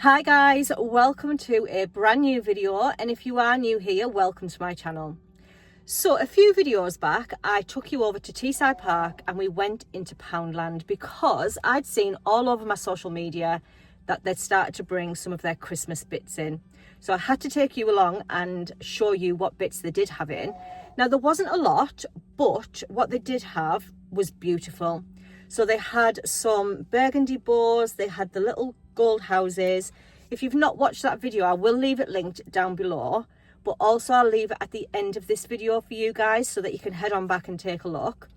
Hi guys, welcome to a brand new video, and if you are new here, welcome to my channel. So a few videos back I took you over to Teesside Park and we went into Poundland because I'd seen all over my social media that they'd started to bring some of their Christmas bits in. So I had to take you along and show you what bits they did have in. Now there wasn't a lot, but what they did have was beautiful. So they had some burgundy bows, they had the little gold houses. If you've not watched that video, I will leave it linked down below, but also I'll leave it at the end of this video for you guys so that you can head on back and take a look.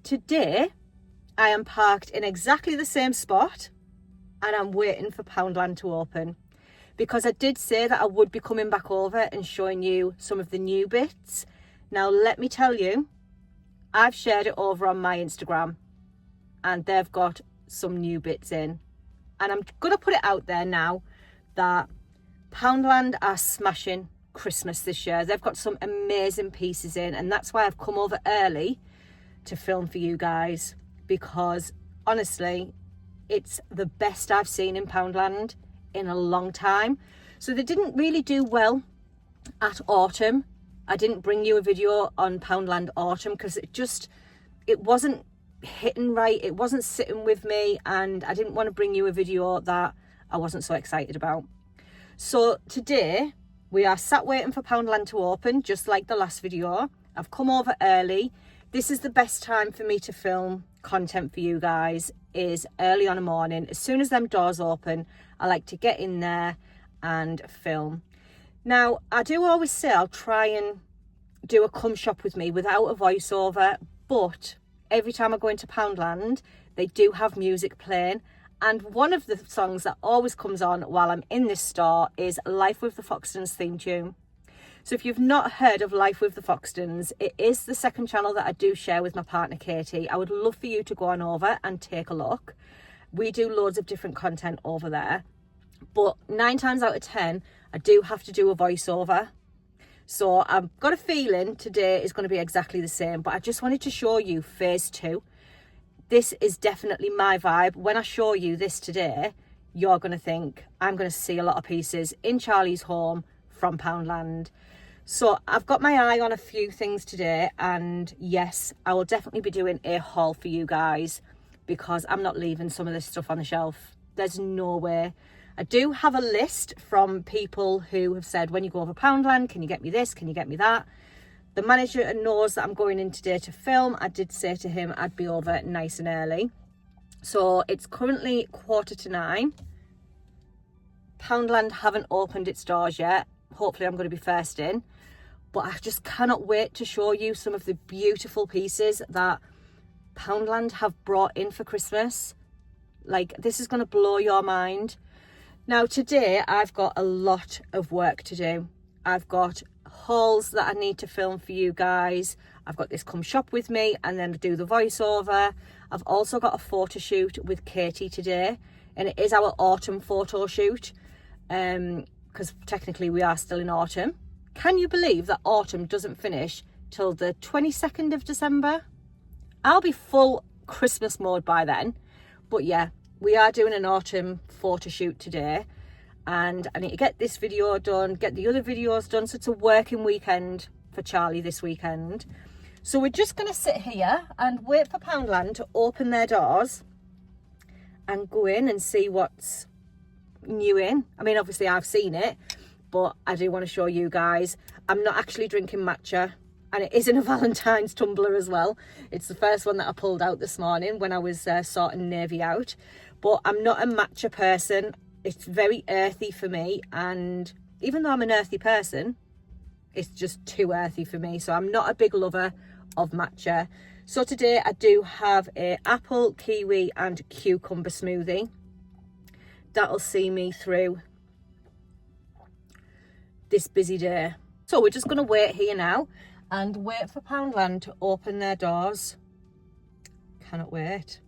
Today I am parked in exactly the same spot and I'm waiting for Poundland to open, because I did say that I would be coming back over and showing you some of the new bits. Now let me tell you, I've shared it over on my Instagram and they've got some new bits in. And I'm going to put it out there now that Poundland are smashing Christmas this year. They've got some amazing pieces in, and that's why I've come over early to film for you guys, because honestly, it's the best I've seen in Poundland in a long time. So they didn't really do well at autumn. I didn't bring you a video on Poundland autumn because it wasn't hitting right, it wasn't sitting with me, and I didn't want to bring you a video that I wasn't so excited about. So today we are sat waiting for Poundland to open, just like the last video. I've come over early. This is the best time for me to film content for you guys, is early on a morning. As soon as them doors open, I like to get in there and film. Now I do always say I'll try and do a come shop with me without a voiceover, but every time I go into Poundland, they do have music playing. And one of the songs that always comes on while I'm in this store is Life with the Foxtons theme tune. So if you've not heard of Life with the Foxtons, it is the second channel that I do share with my partner, Katie. I would love for you to go on over and take a look. We do loads of different content over there. But 9 times out of 10, I do have to do a voiceover. So I've got a feeling today is going to be exactly the same, but I just wanted to show you phase 2. This is definitely my vibe. When I show you this today, you're going to think I'm going to see a lot of pieces in Charlie's home from Poundland. So I've got my eye on a few things today, and yes, I will definitely be doing a haul for you guys because I'm not leaving some of this stuff on the shelf. There's no way. I do have a list from people who have said, when you go over Poundland, can you get me this? Can you get me that? The manager knows that I'm going in today to film. I did say to him I'd be over nice and early. So it's currently 9:15. Poundland haven't opened its doors yet. Hopefully I'm going to be first in. But I just cannot wait to show you some of the beautiful pieces that Poundland have brought in for Christmas. Like, this is going to blow your mind. Now today I've got a lot of work to do. I've got hauls that I need to film for you guys. I've got this come shop with me and then do the voiceover. I've also got a photo shoot with Katie today, and it is our autumn photo shoot because technically we are still in autumn. Can you believe that autumn doesn't finish till the 22nd of December? I'll be full Christmas mode by then, but yeah, we are doing an autumn photo shoot today, and I need to get this video done, get the other videos done. So it's a working weekend for Charlie this weekend. So we're just going to sit here and wait for Poundland to open their doors and go in and see what's new in. I mean, obviously I've seen it, but I do want to show you guys. I'm not actually drinking matcha, and it is in a Valentine's tumbler as well. It's the first one that I pulled out this morning when I was sorting Navy out. But I'm not a matcha person. It's very earthy for me, and even though I'm an earthy person, it's just too earthy for me. So I'm not a big lover of matcha. So today I do have a apple, kiwi and cucumber smoothie. That'll see me through this busy day. So we're just going to wait here now and wait for Poundland to open their doors. Cannot wait.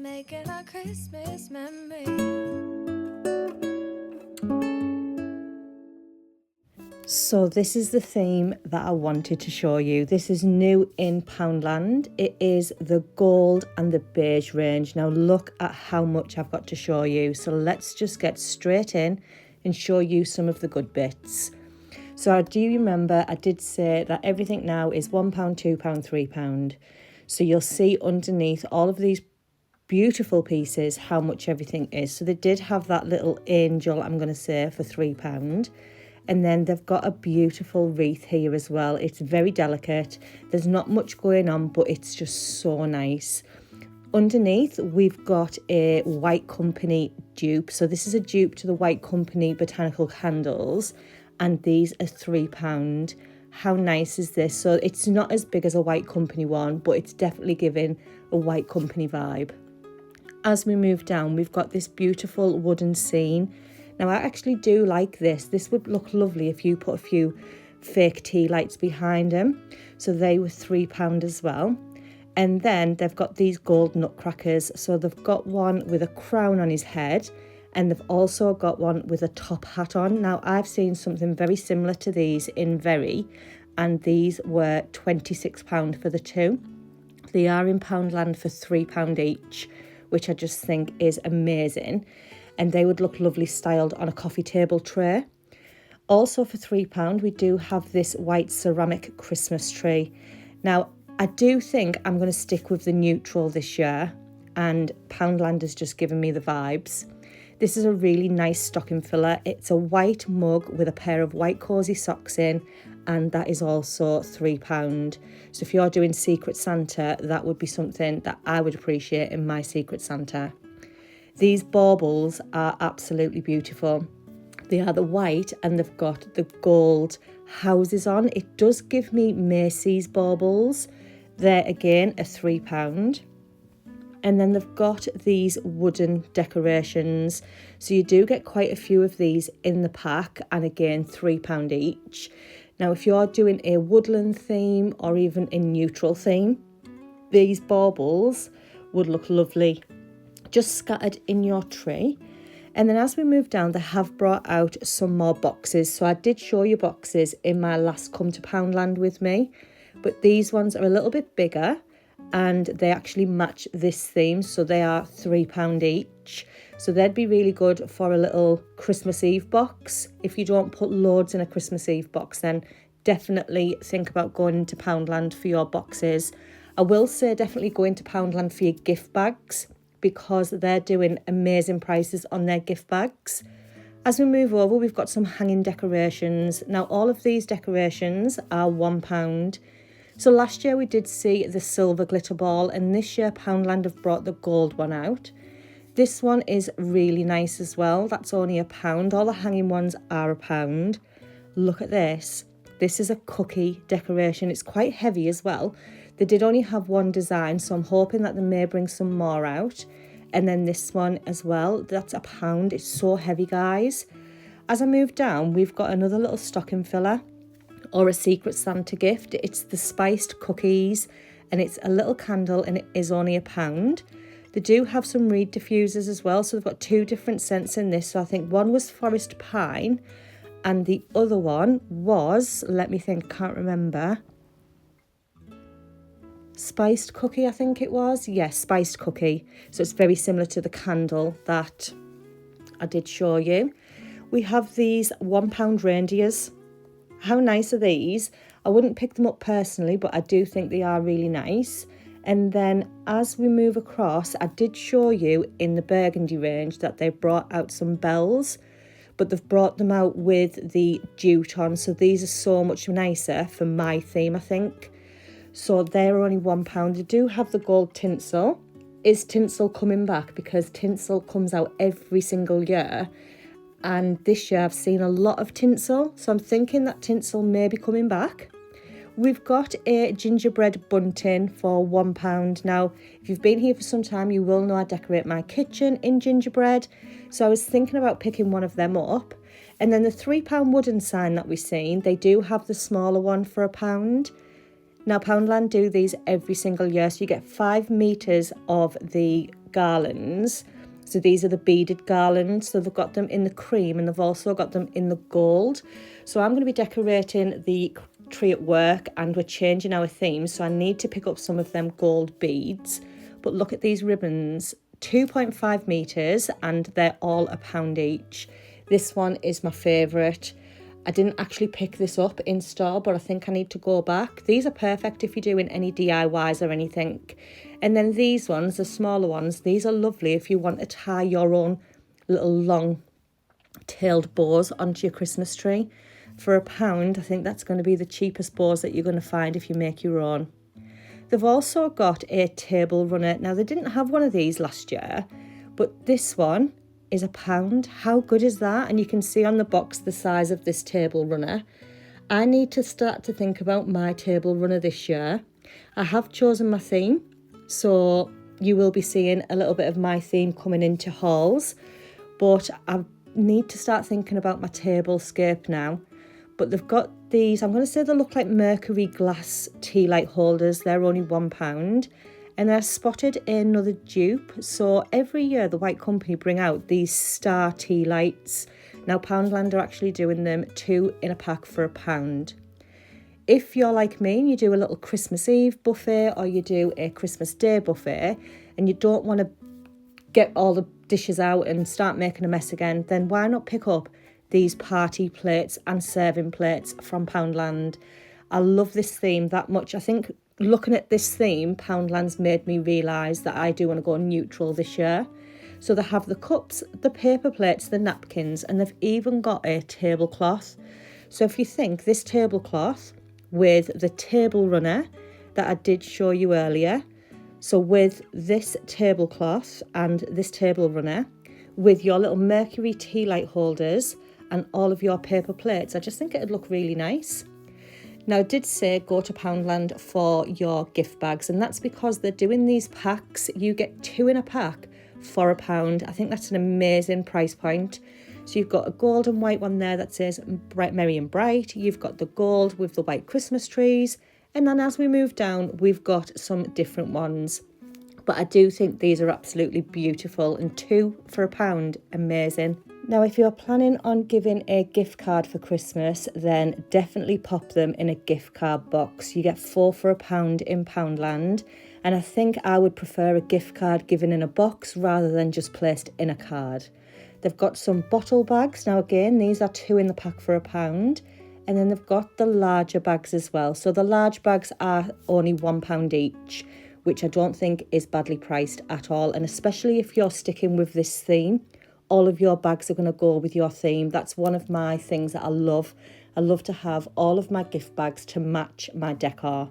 Making our Christmas memory. So this is the theme that I wanted to show you. This is new in Poundland. It is the gold and the beige range. Now look at how much I've got to show you. So let's just get straight in and show you some of the good bits. So I do remember I did say that everything now is £1, £2, £3. So you'll see underneath all of these beautiful pieces how much everything is. So they did have that little angel, I'm going to say, for £3. And then they've got a beautiful wreath here as well. It's very delicate. There's not much going on, but it's just so nice. Underneath, we've got a White Company dupe. So this is a dupe to the White Company botanical candles. And these are £3. How nice is this? So it's not as big as a White Company one, but it's definitely giving a White Company vibe. As we move down, we've got this beautiful wooden scene. Now, I actually do like this. This would look lovely if you put a few fake tea lights behind them. So they were £3 as well. And then they've got these gold nutcrackers. So they've got one with a crown on his head, and they've also got one with a top hat on. Now, I've seen something very similar to these in Very, and these were £26 for the two. They are in Poundland for £3 each, which I just think is amazing. And they would look lovely styled on a coffee table tray. Also for £3, we do have this white ceramic Christmas tree. Now, I do think I'm going to stick with the neutral this year, and Poundland has just given me the vibes. This is a really nice stocking filler. It's a white mug with a pair of white cosy socks in, and that is also £3. So if you're doing Secret Santa, that would be something that I would appreciate in my Secret Santa. These baubles are absolutely beautiful. They are the white and they've got the gold houses on. It does give me Macy's baubles. They're again a £3. And then they've got these wooden decorations. So you do get quite a few of these in the pack, and again £3 each. Now if you're doing a woodland theme or even a neutral theme, these baubles would look lovely just scattered in your tree. And then as we move down, they have brought out some more boxes. So I did show you boxes in my last Come to Poundland with me, but these ones are a little bit bigger and they actually match this theme. So they are £3 each. So they'd be really good for a little Christmas Eve box. If you don't put loads in a Christmas Eve box, then definitely think about going into Poundland for your boxes. I will say definitely go into Poundland for your gift bags, because they're doing amazing prices on their gift bags. As we move over, we've got some hanging decorations. Now, all of these decorations are £1. So last year we did see the silver glitter ball, and this year Poundland have brought the gold one out. This one is really nice as well. That's only £1. All the hanging ones are £1. Look at this. This is a cookie decoration. It's quite heavy as well. They did only have one design, so I'm hoping that they may bring some more out. And then this one as well, that's £1. It's so heavy, guys. As I move down, we've got another little stocking filler or a Secret Santa gift. It's the spiced cookies, and it's a little candle, and it is only £1. They do have some reed diffusers as well, so they've got two different scents in this. So I think one was forest pine, and the other one was, let me think, can't remember. Spiced cookie, I think it was. Yes, spiced cookie. So it's very similar to the candle that I did show you. We have these £1 reindeers. How nice are these? I wouldn't pick them up personally, but I do think they are really nice. And then as we move across, I did show you in the burgundy range that they brought out some bells, but they've brought them out with the jute on. So these are so much nicer for my theme, I think. So they're only £1. They do have the gold tinsel. Is tinsel coming back? Because tinsel comes out every single year. And this year I've seen a lot of tinsel. So I'm thinking that tinsel may be coming back. We've got a gingerbread bunting for £1. Now, if you've been here for some time, you will know I decorate my kitchen in gingerbread. So I was thinking about picking one of them up. And then the £3 wooden sign that we've seen, they do have the smaller one for £1. Now, Poundland do these every single year, so you get 5 metres of the garlands. So these are the beaded garlands. So they've got them in the cream and they've also got them in the gold. So I'm going to be decorating the tree at work and we're changing our theme. So I need to pick up some of them gold beads. But look at these ribbons, 2.5 meters and they're all £1 each. This one is my favourite. I didn't actually pick this up in store, but I think I need to go back. These are perfect if you're doing any DIYs or anything. And then these ones, the smaller ones, these are lovely if you want to tie your own little long tailed bows onto your Christmas tree. For £1, I think that's going to be the cheapest bows that you're going to find if you make your own. They've also got a table runner. Now, they didn't have one of these last year, but this one is £1. How good is that? And you can see on the box the size of this table runner. I need to start to think about my table runner this year. I have chosen my theme, so you will be seeing a little bit of my theme coming into hauls, but I need to start thinking about my table scape now. But they've got these, I'm going to say they look like mercury glass tea light holders. They're only £1. And I spotted another dupe. So every year the White Company bring out these star tea lights. Now Poundland are actually doing them 2 in a pack for £1. If you're like me and you do a little Christmas Eve buffet or you do a Christmas Day buffet and you don't want to get all the dishes out and start making a mess again, then why not pick up these party plates and serving plates from Poundland. I love this theme that much. I think looking at this theme, Poundland's made me realise that I do want to go neutral this year. So they have the cups, the paper plates, the napkins, and they've even got a tablecloth. So if you think this tablecloth with the table runner that I did show you earlier, so with this tablecloth and this table runner, with your little mercury tea light holders and all of your paper plates, I just think it'd look really nice. Now, I did say go to Poundland for your gift bags, and that's because they're doing these packs. You get 2 in a pack for £1. I think that's an amazing price point. So you've got a gold and white one there that says Merry and Bright. You've got the gold with the white Christmas trees. And then as we move down, we've got some different ones. But I do think these are absolutely beautiful, and 2 for £1, amazing. Now, if you're planning on giving a gift card for Christmas, then definitely pop them in a gift card box. You get 4 for £1 in Poundland, and I think I would prefer a gift card given in a box rather than just placed in a card. They've got some bottle bags. Now, again, these are 2 in the pack for £1, and then they've got the larger bags as well. So the large bags are only £1 each, which I don't think is badly priced at all, and especially if you're sticking with this theme. All of your bags are going to go with your theme. That's one of my things that I love. I love to have all of my gift bags to match my decor.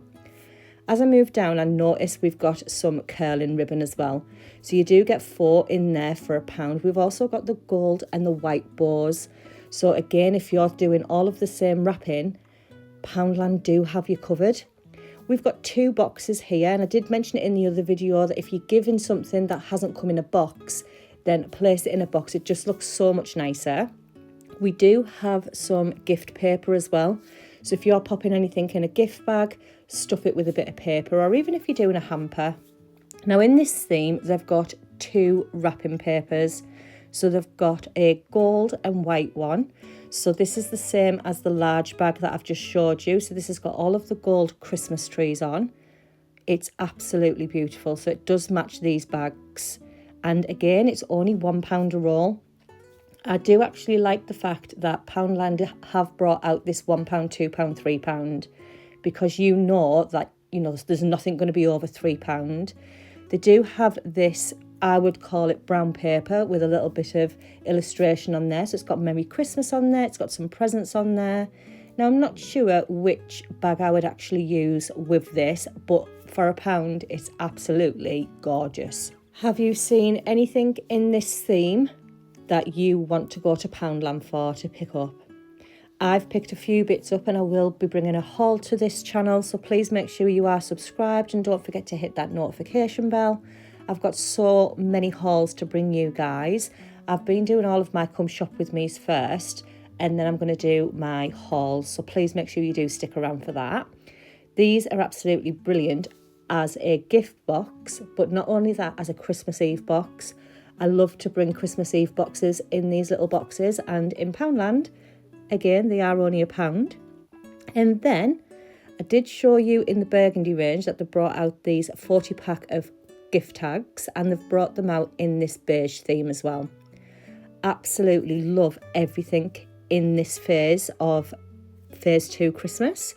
As I move down, I notice we've got some curling ribbon as well. So you do get 4 in there for £1. We've also got the gold and the white bows. So again, if you're doing all of the same wrapping, Poundland do have you covered. We've got 2 boxes here, and I did mention it in the other video that if you're giving something that hasn't come in a box, then place it in a box. It just looks so much nicer. We do have some gift paper as well. So if you're popping anything in a gift bag, stuff it with a bit of paper, or even if you're doing a hamper. Now in this theme, they've got 2 wrapping papers. So they've got a gold and white one. So this is the same as the large bag that I've just showed you. So this has got all of the gold Christmas trees on. It's absolutely beautiful. So it does match these bags. And again, it's only £1 a roll. I do actually like the fact that Poundland have brought out this £1, £2, £3, because you know that, there's nothing going to be over £3. They do have this, I would call it brown paper with a little bit of illustration on there. So it's got Merry Christmas on there. It's got some presents on there. Now, I'm not sure which bag I would actually use with this, but for £1, it's absolutely gorgeous. Have you seen anything in this theme that you want to go to Poundland for to pick up? I've picked a few bits up, and I will be bringing a haul to this channel, so please make sure you are subscribed and don't forget to hit that notification bell. I've got so many hauls to bring you guys. I've been doing all of my come shop with me's first, and then I'm going to do my hauls, so please make sure you do stick around for that. These are absolutely brilliant as a gift box, but not only that, as a Christmas Eve box. I love to bring Christmas Eve boxes in these little boxes, and in Poundland, again, they are only £1. And then I did show you in the burgundy range that they brought out these 40 pack of gift tags, and they've brought them out in this beige theme as well. Absolutely love everything in this phase of phase 2 Christmas.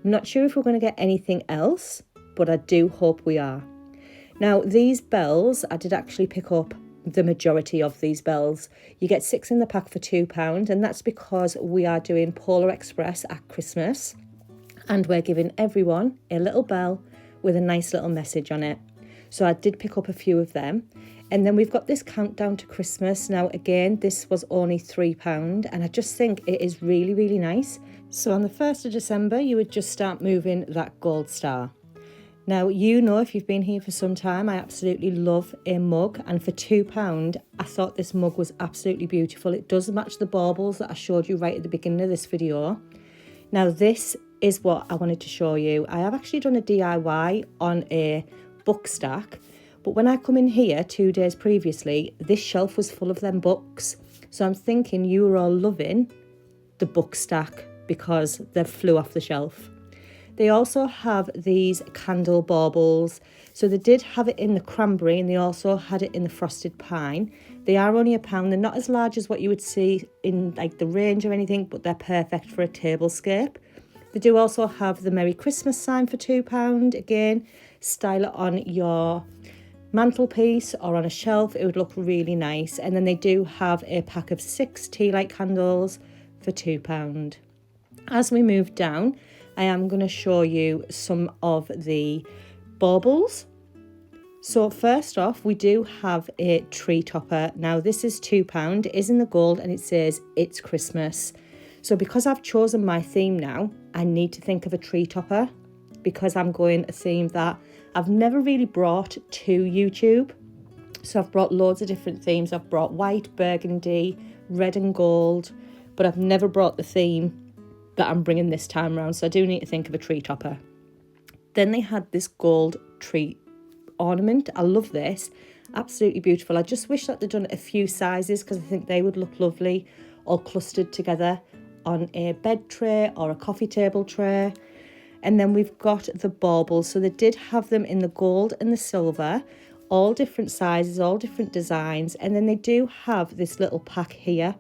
I'm not sure if we're going to get anything else, but I do hope we are. Now, these bells, I did actually pick up the majority of these bells. You get 6 in the pack for £2, and that's because we are doing Polar Express at Christmas, and we're giving everyone a little bell with a nice little message on it. So I did pick up a few of them. And then we've got this countdown to Christmas. Now, again, this was only £3, and I just think it is really, really nice. So on the 1st of December, you would just start moving that gold star. Now, you know, if you've been here for some time, I absolutely love a mug. And for £2, I thought this mug was absolutely beautiful. It does match the baubles that I showed you right at the beginning of this video. Now, this is what I wanted to show you. I have actually done a DIY on a book stack, but when I come in here 2 days previously, this shelf was full of them books. So I'm thinking you were all loving the book stack because they flew off the shelf. They also have these candle baubles. So they did have it in the cranberry, and they also had it in the frosted pine. They are only £1. They're not as large as what you would see in like the range or anything, but they're perfect for a tablescape. They do also have the Merry Christmas sign for £2. Again, style it on your mantelpiece or on a shelf. It would look really nice. And then they do have a pack of 6 tea light candles for £2. As we move down, I am going to show you some of the baubles. So first off, we do have a tree topper. Now this is £2. It is in the gold, and it says it's Christmas. So because I've chosen my theme now, I need to think of a tree topper, because I'm going a theme that I've never really brought to YouTube. So I've brought loads of different themes. I've brought white, burgundy, red and gold, but I've never brought the theme that I'm bringing this time around. So I do need to think of a tree topper. Then they had this gold tree ornament. I love this. Absolutely beautiful. I just wish that they'd done a few sizes, because I think they would look lovely all clustered together on a bed tray or a coffee table tray. And then we've got the baubles. So they did have them in the gold and the silver, all different sizes, all different designs. And then they do have this little pack here.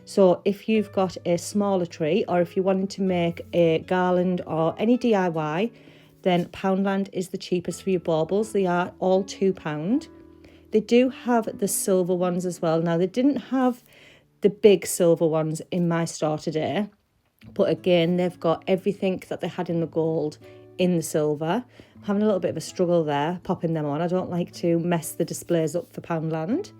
So if you've got a smaller tree, or if you're wanting to make a garland or any DIY, then Poundland is the cheapest for your baubles. They are all £2. They do have the silver ones as well. Now, they didn't have the big silver ones in my store today, but again, they've got everything that they had in the gold in the silver. I'm having a little bit of a struggle there, popping them on. I don't like to mess the displays up for Poundland.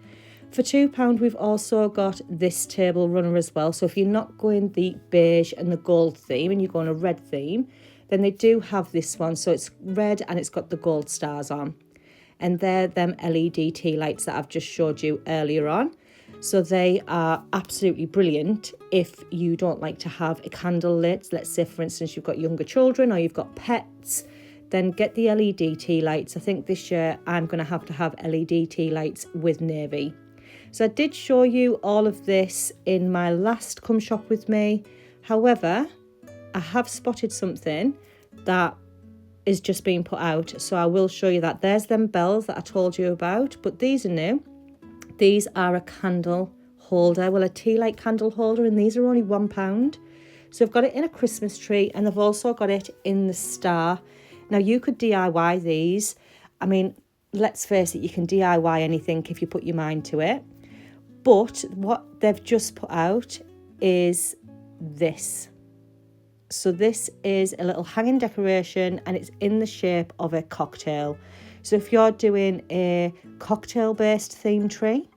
For £2, we've also got this table runner as well. So if you're not going the beige and the gold theme and you're going a red theme, then they do have this one. So it's red and it's got the gold stars on. And they're them LED tea lights that I've just showed you earlier on. So they are absolutely brilliant if you don't like to have a candle lit. Let's say, for instance, you've got younger children or you've got pets, then get the LED tea lights. I think this year I'm going to have LED tea lights with navy. So I did show you all of this in my last Come Shop With Me. However, I have spotted something that is just being put out. So I will show you that. There's them bells that I told you about, but these are new. These are a candle holder, well, a tea light candle holder, and these are only £1. So I've got it in a Christmas tree, and they've also got it in the star. Now you could DIY these. I mean, let's face it, you can DIY anything if you put your mind to it. But what they've just put out is this. So this is a little hanging decoration, and it's in the shape of a cocktail. So if you're doing a cocktail-based theme tree,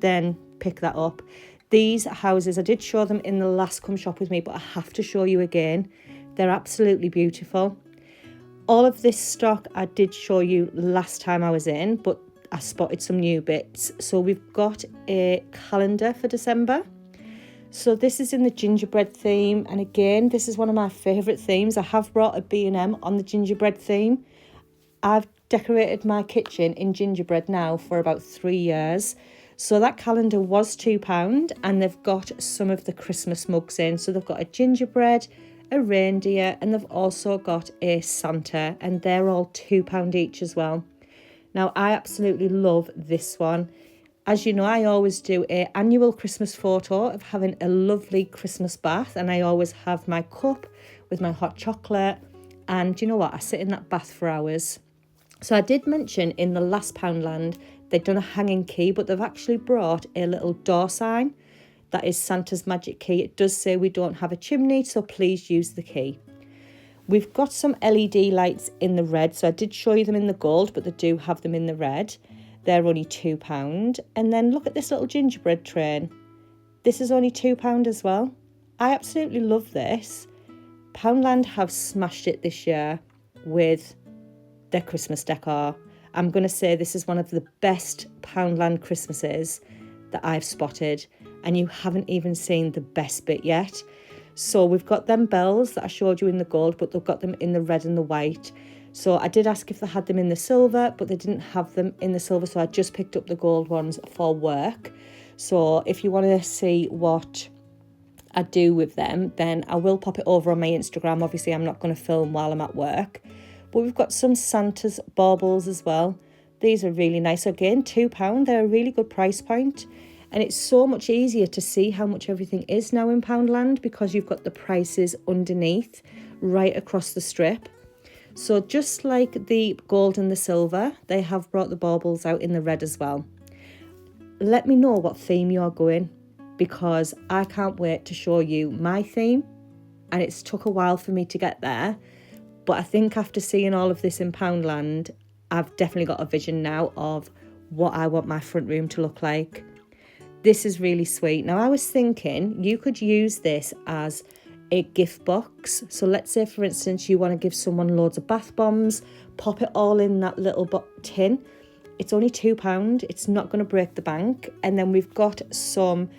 then pick that up. These houses, I did show them in the last Come Shop With Me, but I have to show you again. They're absolutely beautiful. All of this stock I did show you last time I was in, but I spotted some new bits. So we've got a calendar for December. So this is in the gingerbread theme. And again, this is one of my favourite themes. I have brought a B&M on the gingerbread theme. I've decorated my kitchen in gingerbread now for about 3 years. So that calendar was £2, and they've got some of the Christmas mugs in. So they've got a gingerbread, a reindeer, and they've also got a Santa, and they're all £2 each as well. Now, I absolutely love this one. As you know, I always do an annual Christmas photo of having a lovely Christmas bath, and I always have my cup with my hot chocolate, and you know what, I sit in that bath for hours. So I did mention in the last Poundland they'd done a hanging key, but they've actually brought a little door sign that is Santa's magic key. It does say we don't have a chimney, so please use the key. We've got some LED lights in the red, so I did show you them in the gold, but they do have them in the red. They're only £2. And then look at this little gingerbread train. This is only £2 as well. I absolutely love this. Poundland have smashed it this year with their Christmas decor. I'm going to say this is one of the best Poundland Christmases that I've spotted, and you haven't even seen the best bit yet. So we've got them bells that I showed you in the gold, but they've got them in the red and the white. So I did ask if they had them in the silver, but they didn't have them in the silver, so I just picked up the gold ones for work. So if you want to see what I do with them, then I will pop it over on my Instagram. Obviously, I'm not going to film while I'm at work. But we've got some Santa's baubles as well. These are really nice. Again, £2. They're a really good price point. And it's so much easier to see how much everything is now in Poundland because you've got the prices underneath right across the strip. So just like the gold and the silver, they have brought the baubles out in the red as well. Let me know what theme you're going, because I can't wait to show you my theme, and it's took a while for me to get there, but I think after seeing all of this in Poundland, I've definitely got a vision now of what I want my front room to look like. This is really sweet. Now I was thinking you could use this as a gift box. So let's say, for instance, you want to give someone loads of bath bombs, pop it all in that little tin. It's only £2. It's not going to break the bank. And then we've got some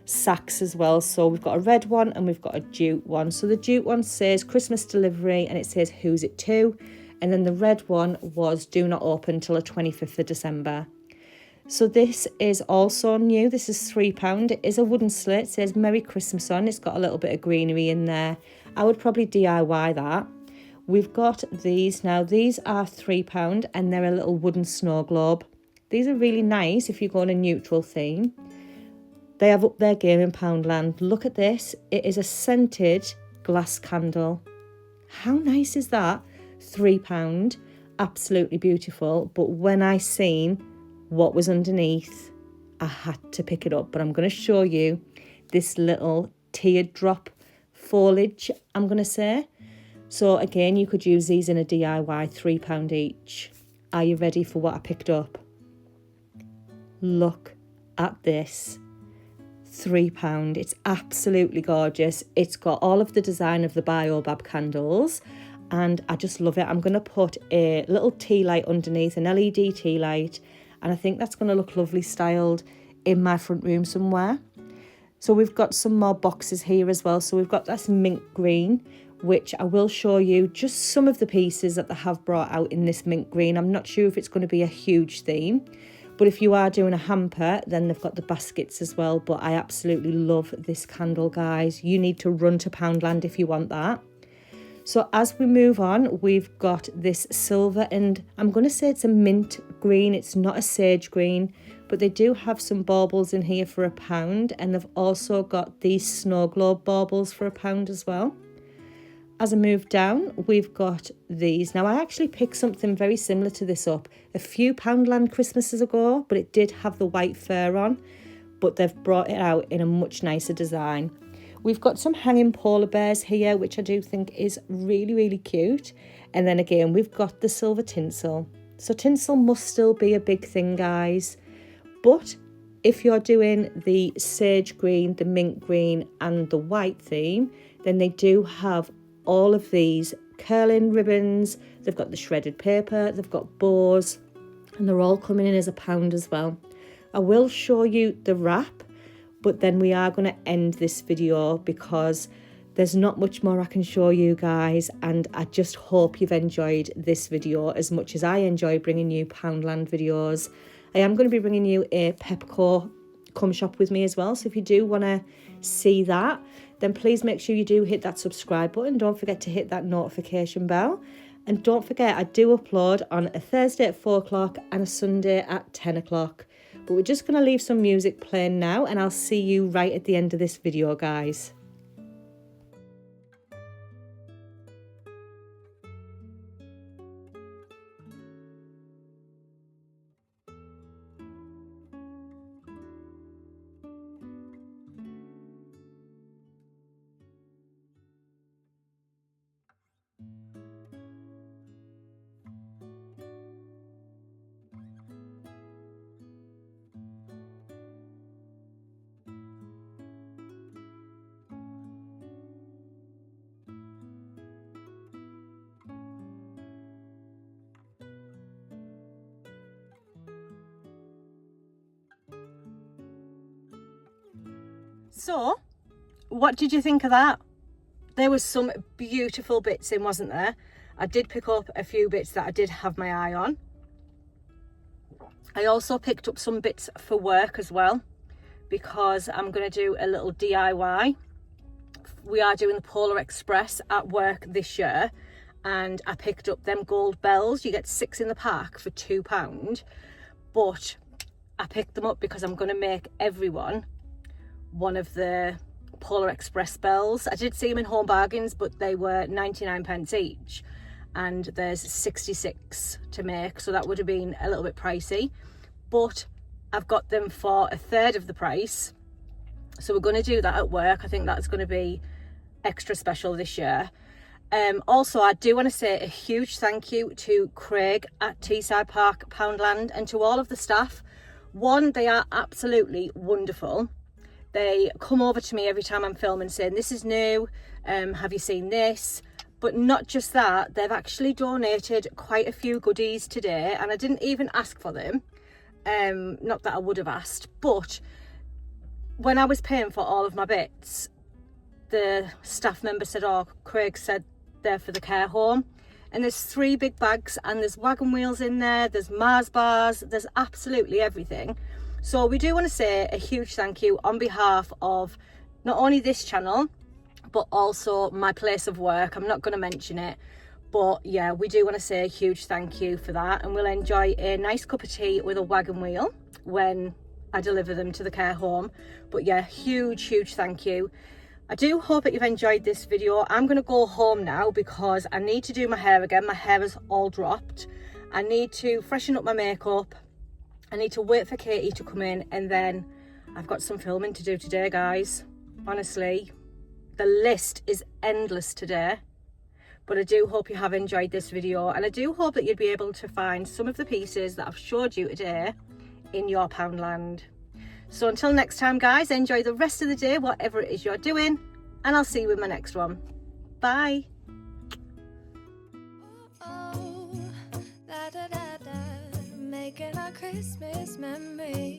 sacks as well. So we've got a red one and we've got a jute one. So the jute one says Christmas delivery and it says who's it to. And then the red one was do not open till the 25th of December. So this is also new. This is £3. It is a wooden slate. It says Merry Christmas on. It's got a little bit of greenery in there. I would probably DIY that. We've got these now. These are £3 and they're a little wooden snow globe. These are really nice if you go on a neutral theme. They have up their game in Poundland. Look at this. It is a scented glass candle. How nice is that? £3. Absolutely beautiful. But when I seen what was underneath, I had to pick it up. But I'm going to show you this little teardrop foliage, I'm going to say. So again, you could use these in a DIY, £3 each. Are you ready for what I picked up? Look at this. £3. It's absolutely gorgeous. It's got all of the design of the Baobab candles and I just love it. I'm going to put a little tea light underneath, an LED tea light, and I think that's going to look lovely styled in my front room somewhere. So we've got some more boxes here as well. So we've got this mint green, which I will show you just some of the pieces that they have brought out in this mint green. I'm not sure if it's going to be a huge theme, but if you are doing a hamper, then they've got the baskets as well. But I absolutely love this candle, guys. You need to run to Poundland if you want that. So as we move on, we've got this silver, and I'm going to say it's a mint green. It's not a sage green, but they do have some baubles in here for £1, and they've also got these snow globe baubles for £1 as well. As I move down, we've got these. Now, I actually picked something very similar to this up a few Poundland Christmases ago, but it did have the white fur on, but they've brought it out in a much nicer design. We've got some hanging polar bears here, which I do think is really, really cute. And then again, we've got the silver tinsel. So tinsel must still be a big thing, guys. But if you're doing the sage green, the mint green and the white theme, then they do have all of these curling ribbons. They've got the shredded paper, they've got bows, and they're all coming in as £1 as well. I will show you the wrap, but then we are going to end this video because there's not much more I can show you guys, and I just hope you've enjoyed this video as much as I enjoy bringing you Poundland videos. I am going to be bringing you a Pepco come shop with me as well. So if you do want to see that, then please make sure you do hit that subscribe button. Don't forget to hit that notification bell. And don't forget, I do upload on a Thursday at 4 o'clock and a Sunday at 10 o'clock. But we're just going to leave some music playing now, and I'll see you right at the end of this video, guys. So, what did you think of that? There was some beautiful bits in, wasn't there? I did pick up a few bits that I did have my eye on. I also picked up some bits for work as well, because I'm going to do a little DIY. We are doing the Polar Express at work this year, and I picked up them gold bells. You get 6 in the pack for £2, but I picked them up because I'm going to make everyone one of the Polar Express bells. I did see them in Home Bargains, but they were 99p each, and there's 66 to make, so that would have been a little bit pricey, but I've got them for a third of the price. So we're going to do that at work. I think that's going to be extra special this year. Also, I do want to say a huge thank you to Craig at Teesside Park Poundland, and to all of the staff. One, they are absolutely wonderful. They come over to me every time I'm filming saying, this is new, have you seen this? But not just that, they've actually donated quite a few goodies today, and I didn't even ask for them. Not that I would have asked, but when I was paying for all of my bits, the staff member said, oh, Craig said they're for the care home. And there's 3 big bags, and there's wagon wheels in there, there's Mars bars, there's absolutely everything. So we do want to say a huge thank you on behalf of not only this channel, but also my place of work. I'm not going to mention it, but yeah, we do want to say a huge thank you for that. And we'll enjoy a nice cup of tea with a wagon wheel when I deliver them to the care home. But yeah, huge thank you. I do hope that you've enjoyed this video. I'm going to go home now because I need to do my hair again. My hair is all dropped. I need to freshen up my makeup. I need to wait for Katie to come in, and then I've got some filming to do today, guys. Honestly, the list is endless today. But I do hope you have enjoyed this video, and I do hope that you'd be able to find some of the pieces that I've showed you today in your Poundland. So until next time, guys, enjoy the rest of the day, whatever it is you're doing, and I'll see you in my next one. Bye. Making our Christmas memory.